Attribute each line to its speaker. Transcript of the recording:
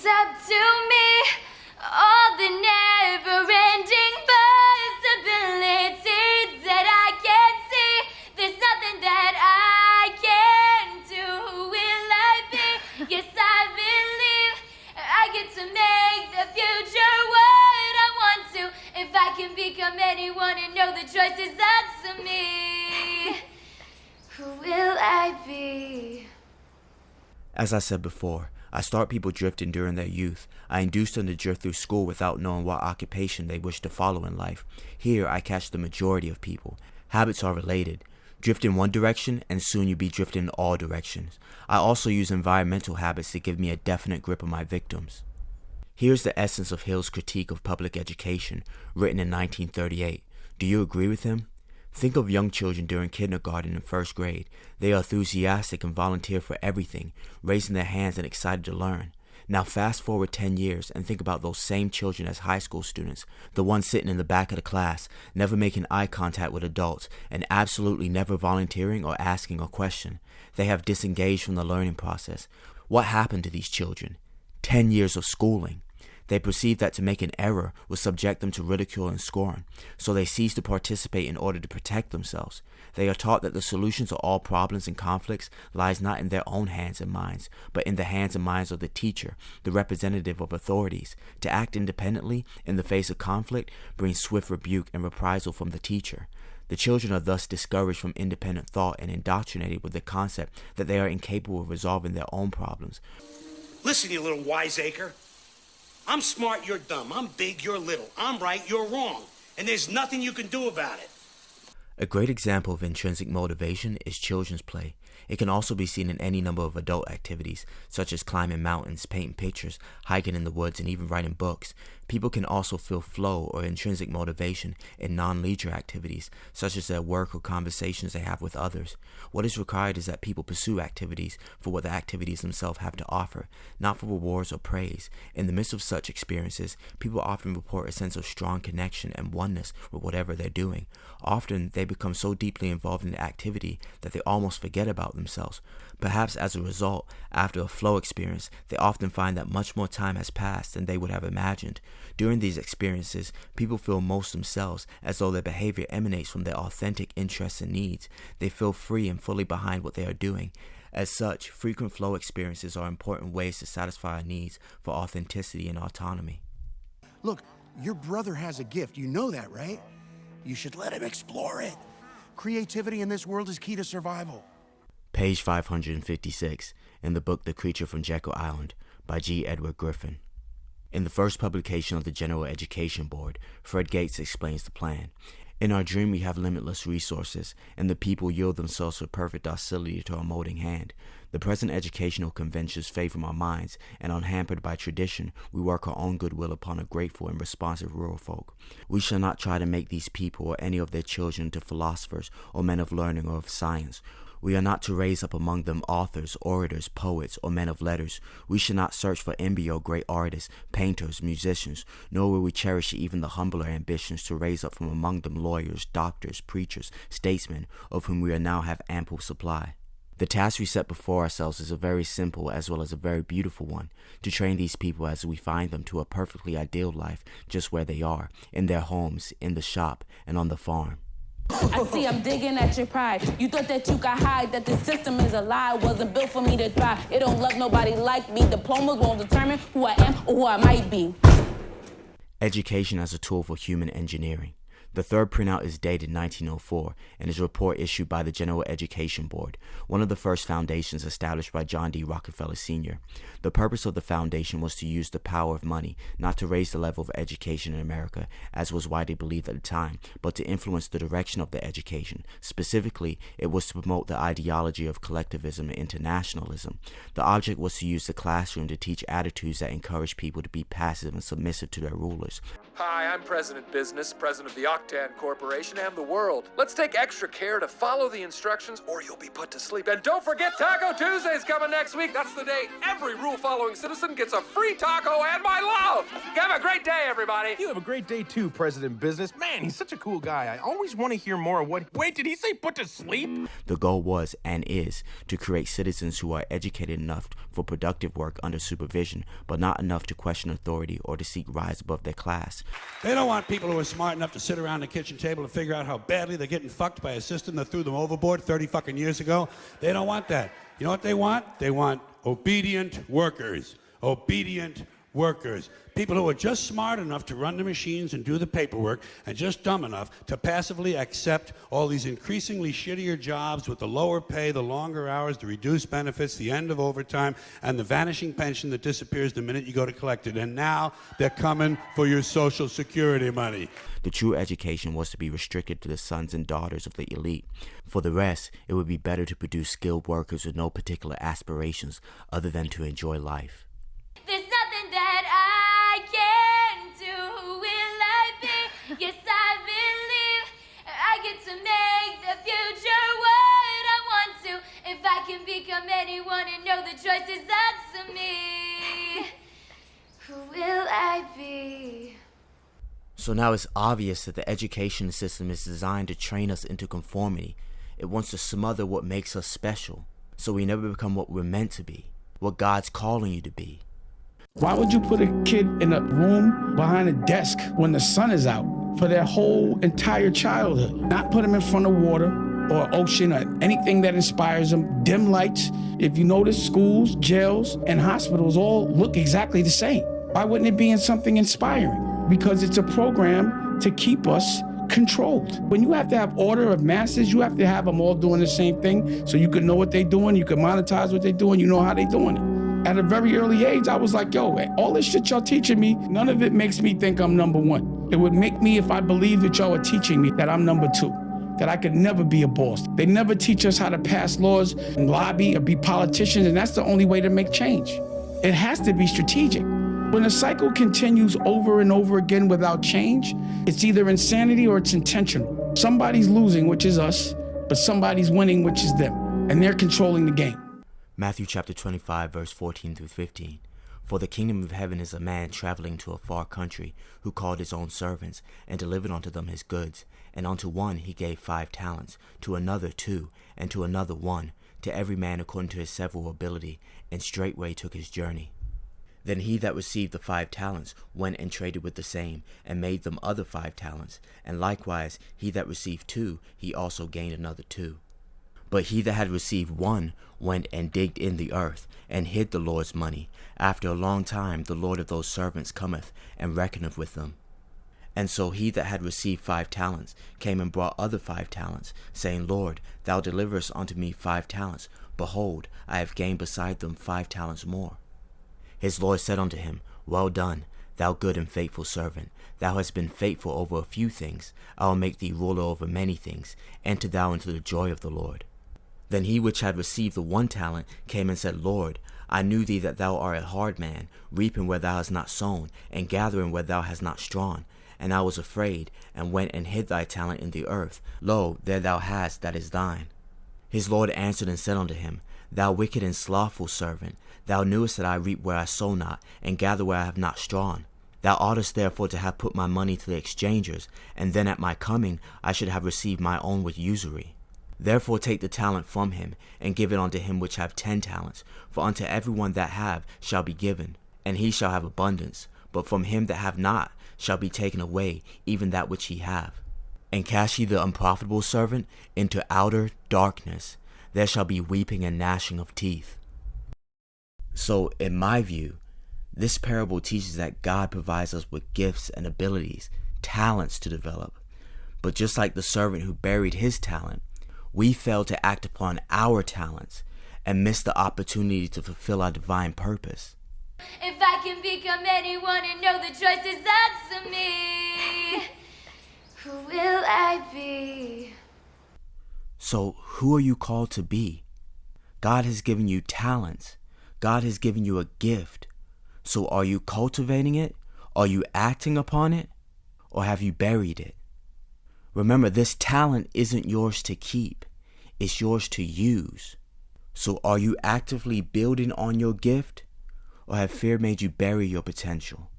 Speaker 1: up to me all the never-ending possibilities that I can't see. There's nothing that I can do. Who will I be? Yes, I believe I get to make the future what I want to. If I can become anyone and know the choice is up to me, who will I be?
Speaker 2: As I said before, I start people drifting during their youth. I induce them to drift through school without knowing what occupation they wish to follow in life. Here, I catch the majority of people. Habits are related. Drift in one direction, and soon you be drifting in all directions. I also use environmental habits to give me a definite grip on my victims. Here's the essence of Hill's critique of public education, written in 1938. Do you agree with him? Think of young children during kindergarten and first grade. They are enthusiastic and volunteer for everything, raising their hands and excited to learn. Now fast forward 10 years and think about those same children as high school students, the ones sitting in the back of the class, never making eye contact with adults, and absolutely never volunteering or asking a question. They have disengaged from the learning process. What happened to these children? 10 years of schooling. They perceived that to make an error would subject them to ridicule and scorn, so they ceased to participate in order to protect themselves. They are taught that the solution to all problems and conflicts lies not in their own hands and minds, but in the hands and minds of the teacher, the representative of authorities. To act independently in the face of conflict brings swift rebuke and reprisal from the teacher. The children are thus discouraged from independent thought and indoctrinated with the concept that they are incapable of resolving their own problems.
Speaker 3: Listen, you little wiseacre. I'm smart, you're dumb. I'm big, you're little. I'm right, you're wrong. And there's nothing you can do about it.
Speaker 2: A great example of intrinsic motivation is children's play. It can also be seen in any number of adult activities, such as climbing mountains, painting pictures, hiking in the woods, and even writing books. People can also feel flow or intrinsic motivation in non-leisure activities, such as their work or conversations they have with others. What is required is that people pursue activities for what the activities themselves have to offer, not for rewards or praise. In the midst of such experiences, people often report a sense of strong connection and oneness with whatever they're doing. Often, they become so deeply involved in the activity that they almost forget about themselves. Perhaps as a result, after a flow experience, they often find that much more time has passed than they would have imagined. During these experiences, people feel most themselves, as though their behavior emanates from their authentic interests and needs. They feel free and fully behind what they are doing. As such, frequent flow experiences are important ways to satisfy our needs for authenticity and autonomy.
Speaker 4: Look, your brother has a gift. You know that, right? You should let him explore it. Creativity in this world is key to survival.
Speaker 2: Page 556, in the book The Creature from Jekyll Island by G. Edward Griffin. In the first publication of the General Education Board, Fred Gates explains the plan. In our dream we have limitless resources, and the people yield themselves with perfect docility to our molding hand. The present educational conventions favor our minds, and unhampered by tradition, we work our own goodwill upon a grateful and responsive rural folk. We shall not try to make these people or any of their children into philosophers or men of learning or of science. We are not to raise up among them authors, orators, poets, or men of letters. We should not search for embryo great artists, painters, musicians, nor will we cherish even the humbler ambitions to raise up from among them lawyers, doctors, preachers, statesmen, of whom we now have ample supply. The task we set before ourselves is a very simple as well as a very beautiful one, to train these people as we find them to a perfectly ideal life just where they are, in their homes, in the shop, and on the farm.
Speaker 5: I see I'm digging at your pride. You thought that you could hide, that the system is a lie. Wasn't built for me to thrive. It don't love nobody like me. Diplomas won't determine who I am or who I might be.
Speaker 2: Education as a tool for human engineering. The third printout is dated 1904 and is a report issued by the General Education Board, one of the first foundations established by John D. Rockefeller Sr. The purpose of the foundation was to use the power of money not to raise the level of education in America, as was widely believed at the time, but to influence the direction of the education. Specifically, it was to promote the ideology of collectivism and internationalism. The object was to use the classroom to teach attitudes that encourage people to be passive and submissive to their rulers.
Speaker 6: Hi, I'm President Business, president of the Octopus Octan Corporation and the world. Let's take extra care to follow the instructions or you'll be put to sleep. And don't forget Taco Tuesday's coming next week. That's the day every rule-following citizen gets a free taco and my love. Have a great day, everybody.
Speaker 7: You have a great day too, President Business. Man, he's such a cool guy. I always want to hear more of what... Wait, did he say put to sleep?
Speaker 2: The goal was and is to create citizens who are educated enough for productive work under supervision, but not enough to question authority or to seek rise above their class.
Speaker 8: They don't want people who are smart enough to sit around the kitchen table and figure out how badly they're getting fucked by a system that threw them overboard 30 fucking years ago. They don't want that. You know what they want? They want obedient workers. Obedient workers. People who are just smart enough to run the machines and do the paperwork and just dumb enough to passively accept all these increasingly shittier jobs with the lower pay, the longer hours, the reduced benefits, the end of overtime, and the vanishing pension that disappears the minute you go to collect it. And now they're coming for your Social Security money.
Speaker 2: The true education was to be restricted to the sons and daughters of the elite. For the rest, it would be better to produce skilled workers with no particular aspirations other than to enjoy life.
Speaker 1: There's nothing that I can do. Will I be? Yes, I believe I get to make the future what I want to. If I can become anyone and know the choice is up to me, who will I be?
Speaker 2: So now it's obvious that the education system is designed to train us into conformity. It wants to smother what makes us special, so we never become what we're meant to be, what God's calling you to be.
Speaker 9: Why would you put a kid in a room behind a desk when the sun is out for their whole entire childhood? Not put them in front of water or ocean or anything that inspires them. Dim lights. If you notice, schools, jails, and hospitals all look exactly the same. Why wouldn't it be in something inspiring? Because it's a program to keep us controlled. When you have to have order of masses, you have to have them all doing the same thing so you can know what they're doing, you can monetize what they're doing, you know how they're doing it. At a very early age, I was like, yo, all this shit y'all teaching me, none of it makes me think I'm number one. It would make me if I believed that y'all were teaching me that I'm number two, that I could never be a boss. They never teach us how to pass laws and lobby or be politicians, and that's the only way to make change. It has to be strategic. When a cycle continues over and over again without change, it's either insanity or it's intentional. Somebody's losing, which is us, but somebody's winning, which is them, and they're controlling the game.
Speaker 2: Matthew chapter 25, verse 14 through 15. For the kingdom of heaven is a man traveling to a far country, who called his own servants, and delivered unto them his goods. And unto one he gave 5 talents, to another 2, and to another 1, to every man according to his several ability, and straightway took his journey. Then he that received the 5 talents went and traded with the same, and made them other 5 talents. And likewise he that received 2, he also gained another 2. But he that had received 1 went and digged in the earth, and hid the Lord's money. After a long time the Lord of those servants cometh, and reckoneth with them. And so he that had received 5 talents came and brought other 5 talents, saying, Lord, thou deliverest unto me 5 talents. Behold, I have gained beside them 5 talents more. His Lord said unto him, Well done, thou good and faithful servant. Thou hast been faithful over a few things. I will make thee ruler over many things. Enter thou into the joy of the Lord. Then he which had received the 1 talent came and said, Lord, I knew thee that thou art a hard man, reaping where thou hast not sown, and gathering where thou hast not strawn. And I was afraid, and went and hid thy talent in the earth. Lo, there thou hast that is thine. His Lord answered and said unto him, Thou wicked and slothful servant, thou knewest that I reap where I sow not, and gather where I have not strawn. Thou oughtest therefore to have put my money to the exchangers, and then at my coming I should have received my own with usury. Therefore take the talent from him, and give it unto him which have 10 talents. For unto every one that have shall be given, and he shall have abundance. But from him that have not shall be taken away even that which he have. And cast ye the unprofitable servant into outer darkness. There shall be weeping and gnashing of teeth. So, in my view, this parable teaches that God provides us with gifts and abilities, talents to develop. But just like the servant who buried his talent, we fail to act upon our talents and miss the opportunity to fulfill our divine purpose.
Speaker 1: If I can become anyone and know the choice is up to me, who will I be?
Speaker 2: So who are you called to be? God has given you talents. God has given you a gift. So are you cultivating it? Are you acting upon it? Or have you buried it? Remember, this talent isn't yours to keep. It's yours to use. So are you actively building on your gift, or have fear made you bury your potential?